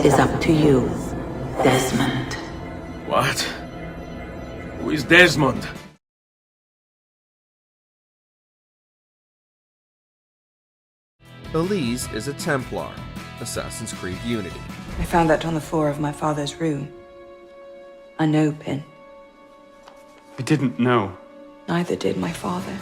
is up to you, Desmond. What? Who is Desmond? Élise is a Templar, Assassin's Creed Unity. I found that on the floor of my father's room. A no pin. I didn't know. Neither did my father.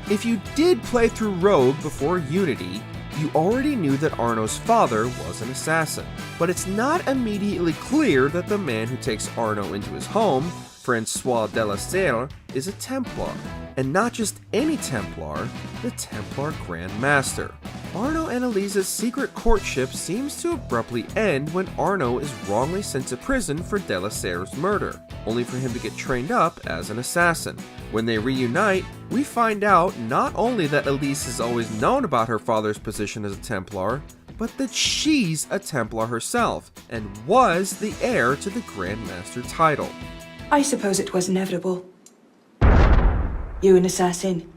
If you did play through Rogue before Unity, you already knew that Arno's father was an assassin. But it's not immediately clear that the man who takes Arno into his home, Francois de la Serre, is a Templar. And not just any Templar, the Templar Grand Master. Arno and Élise's secret courtship seems to abruptly end when Arno is wrongly sent to prison for de la Serre's murder, only for him to get trained up as an assassin. When they reunite, we find out not only that Élise has always known about her father's position as a Templar, but that she's a Templar herself, and was the heir to the Grand Master title. I suppose it was inevitable. You an assassin,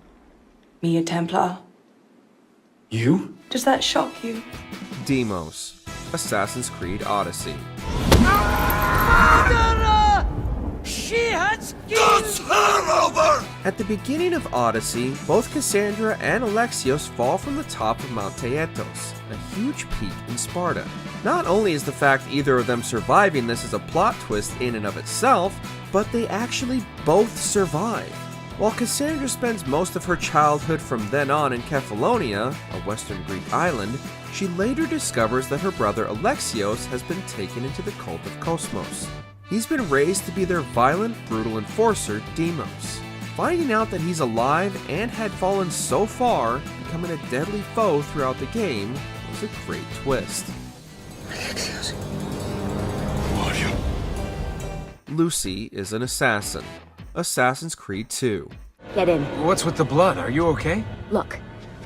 me a Templar. You? Does that shock you? Deimos, Assassin's Creed Odyssey. She has That's her over! At the beginning of Odyssey, both Cassandra and Alexios fall from the top of Mount Taygetos, a huge peak in Sparta. Not only is the fact either of them surviving this as a plot twist in and of itself, but they actually both survive. While Cassandra spends most of her childhood from then on in Kefalonia, a western Greek island, she later discovers that her brother Alexios has been taken into the cult of Kosmos. He's been raised to be their violent, brutal enforcer, Deimos. Finding out that he's alive and had fallen so far, becoming a deadly foe throughout the game, was a great twist. Alexios. Who are you? Lucy is an assassin. Assassin's Creed 2. Get in. What's with the blood? Are you okay? Look,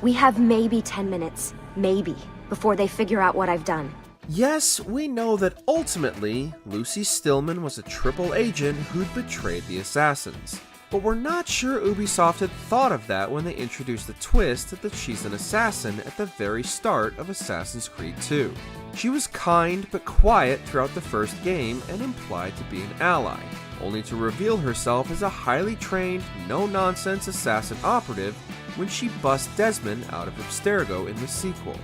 we have maybe 10 minutes, maybe, before they figure out what I've done. Yes, we know that ultimately, Lucy Stillman was a triple agent who'd betrayed the assassins. But we're not sure Ubisoft had thought of that when they introduced the twist that she's an assassin at the very start of Assassin's Creed 2. She was kind but quiet throughout the first game and implied to be an ally, only to reveal herself as a highly trained, no-nonsense assassin operative when she busts Desmond out of Abstergo in the sequel.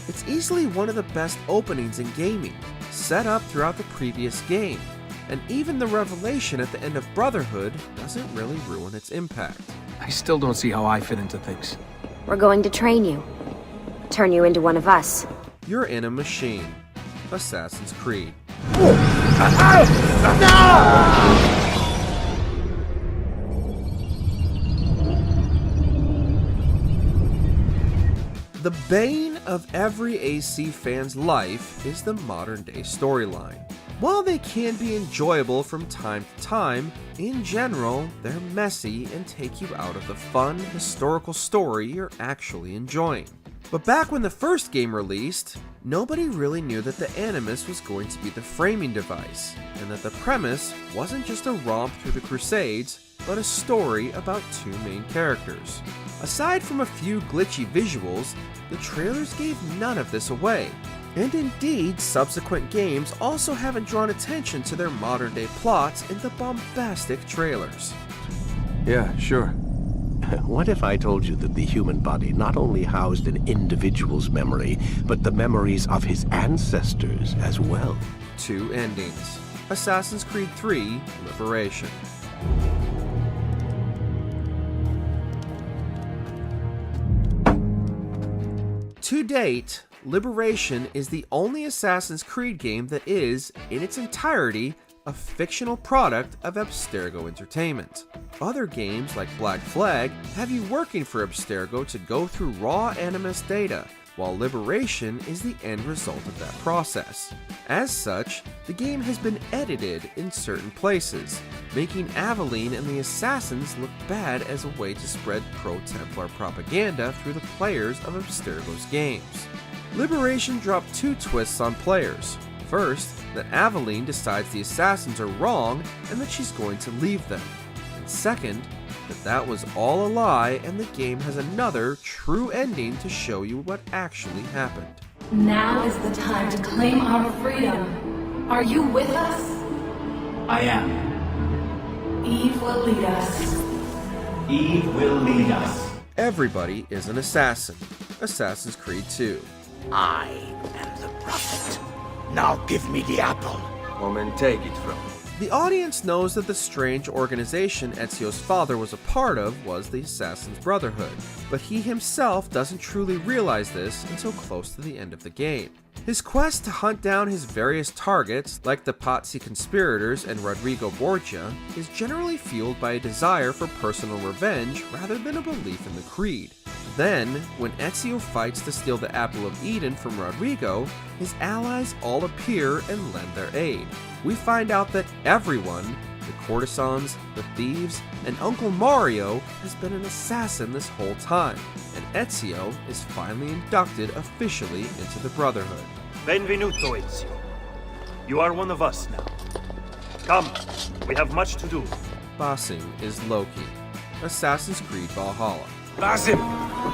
It's easily one of the best openings in gaming, set up throughout the previous game, and even the revelation at the end of Brotherhood doesn't really ruin its impact. I still don't see how I fit into things. We're going to train you. Turn you into one of us. You're in a machine. Assassin's Creed. The bane of every AC fan's life is the modern-day storyline. While they can be enjoyable from time to time, in general, they're messy and take you out of the fun, historical story you're actually enjoying. But back when the first game released, nobody really knew that the Animus was going to be the framing device, and that the premise wasn't just a romp through the Crusades, but a story about two main characters. Aside from a few glitchy visuals, the trailers gave none of this away. And indeed, subsequent games also haven't drawn attention to their modern-day plots in the bombastic trailers. Yeah, sure. What if I told you that the human body not only housed an individual's memory, but the memories of his ancestors as well? Two endings. Assassin's Creed 3: Liberation. To date, Liberation is the only Assassin's Creed game that is, in its entirety, a fictional product of Abstergo Entertainment. Other games, like Black Flag, have you working for Abstergo to go through raw Animus data, while Liberation is the end result of that process. As such, the game has been edited in certain places, making Aveline and the Assassins look bad as a way to spread pro-Templar propaganda through the players of Abstergo's games. Liberation dropped two twists on players. First, that Aveline decides the Assassins are wrong and that she's going to leave them. And second, that was all a lie and the game has another true ending to show you what actually happened. Now is the time to claim our freedom. Are you with us? I am. Eve will lead us. Eve will lead us. Everybody is an assassin. Assassin's Creed 2. I am the prophet. Now give me the apple. Woman, take it from me. The audience knows that the strange organization Ezio's father was a part of was the Assassin's Brotherhood, but he himself doesn't truly realize this until close to the end of the game. His quest to hunt down his various targets, like the Pazzi conspirators and Rodrigo Borgia, is generally fueled by a desire for personal revenge rather than a belief in the Creed. Then, when Ezio fights to steal the Apple of Eden from Rodrigo, his allies all appear and lend their aid. We find out that everyone, the courtesans, the thieves, and Uncle Mario has been an assassin this whole time, and Ezio is finally inducted officially into the Brotherhood. Benvenuto, Ezio. You are one of us now. Come, we have much to do. Bossing is Loki. Assassin's Creed Valhalla. Basim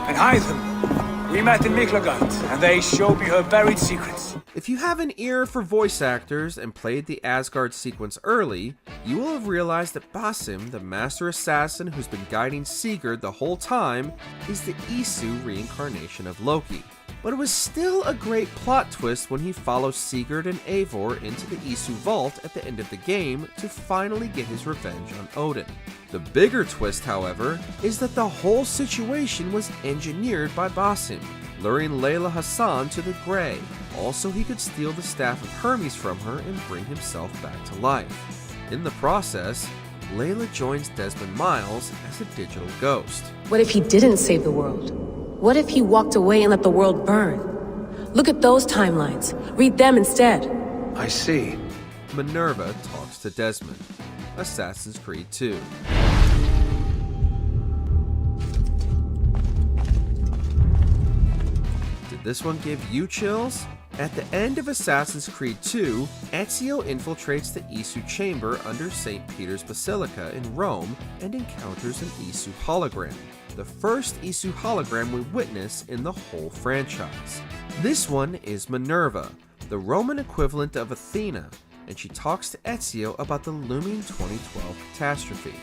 and Hytham. We met in Miklagard, and they showed me her buried secrets. If you have an ear for voice actors and played the Asgard sequence early, you will have realized that Basim, the master assassin who's been guiding Sigurd the whole time, is the Isu reincarnation of Loki. But it was still a great plot twist when he follows Sigurd and Eivor into the Isu vault at the end of the game to finally get his revenge on Odin. The bigger twist, however, is that the whole situation was engineered by Basim, luring Layla Hassan to the Grey. Also, he could steal the Staff of Hermes from her and bring himself back to life. In the process, Layla joins Desmond Miles as a digital ghost. What if he didn't save the world? What if he walked away and let the world burn? Look at those timelines. Read them instead. I see. Minerva talks to Desmond. Assassin's Creed 2. Did this one give you chills? At the end of Assassin's Creed 2, Ezio infiltrates the Isu chamber under St. Peter's Basilica in Rome and encounters an Isu hologram, the first Isu hologram we witness in the whole franchise. This one is Minerva, the Roman equivalent of Athena, and she talks to Ezio about the looming 2012 catastrophe.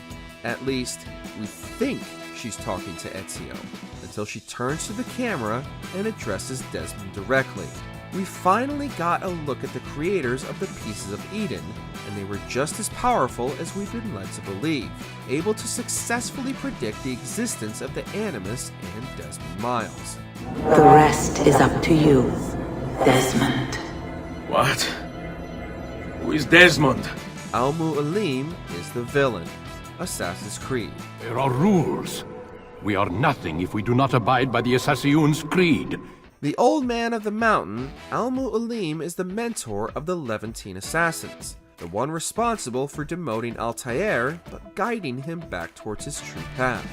At least, we think she's talking to Ezio, until she turns to the camera and addresses Desmond directly. We finally got a look at the creators of the Pieces of Eden, and they were just as powerful as we've been led to believe, able to successfully predict the existence of the Animus and Desmond Miles. The rest is up to you, Desmond. What? Who is Desmond? Al-Mu'alim is the villain. Assassin's Creed. There are rules. We are nothing if we do not abide by the Assassin's Creed. The Old Man of the Mountain, Al-Mu'alim is the mentor of the Levantine assassins, the one responsible for demoting Altair, but guiding him back towards his true path.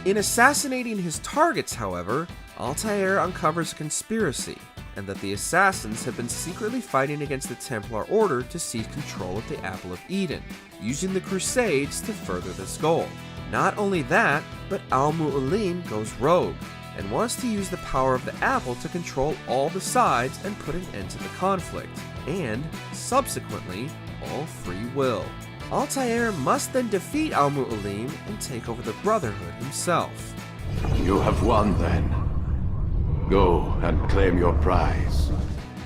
In assassinating his targets, however, Altair uncovers a conspiracy, and that the assassins have been secretly fighting against the Templar Order to seize control of the Apple of Eden, using the Crusades to further this goal. Not only that, but Al-Mu'alim goes rogue, and wants to use the power of the apple to control all the sides and put an end to the conflict, and, subsequently, all free will. Altair must then defeat Al-Mu'alim and take over the Brotherhood himself. You have won then. Go and claim your prize.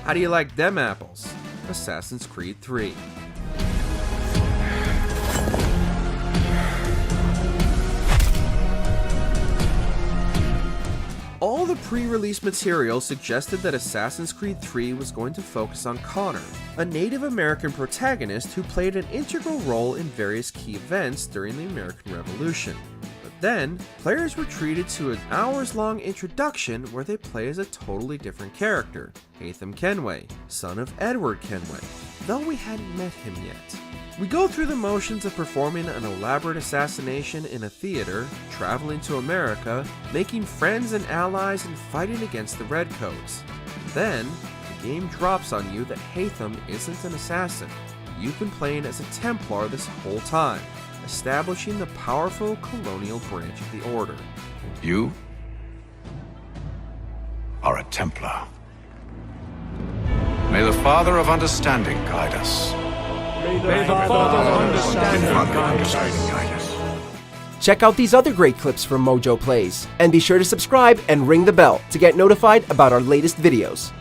How do you like them apples? Assassin's Creed 3. All the pre-release material suggested that Assassin's Creed 3 was going to focus on Connor, a Native American protagonist who played an integral role in various key events during the American Revolution. But then, players were treated to an hours-long introduction where they play as a totally different character, Haytham Kenway, son of Edward Kenway, though we hadn't met him yet. We go through the motions of performing an elaborate assassination in a theater, traveling to America, making friends and allies, and fighting against the Redcoats. Then, the game drops on you that Haytham isn't an assassin. You've been playing as a Templar this whole time, establishing the powerful colonial branch of the Order. You are a Templar. May the Father of Understanding guide us. May the Father of Understanding guide us. Check out these other great clips from MojoPlays, and be sure to subscribe and ring the bell to get notified about our latest videos.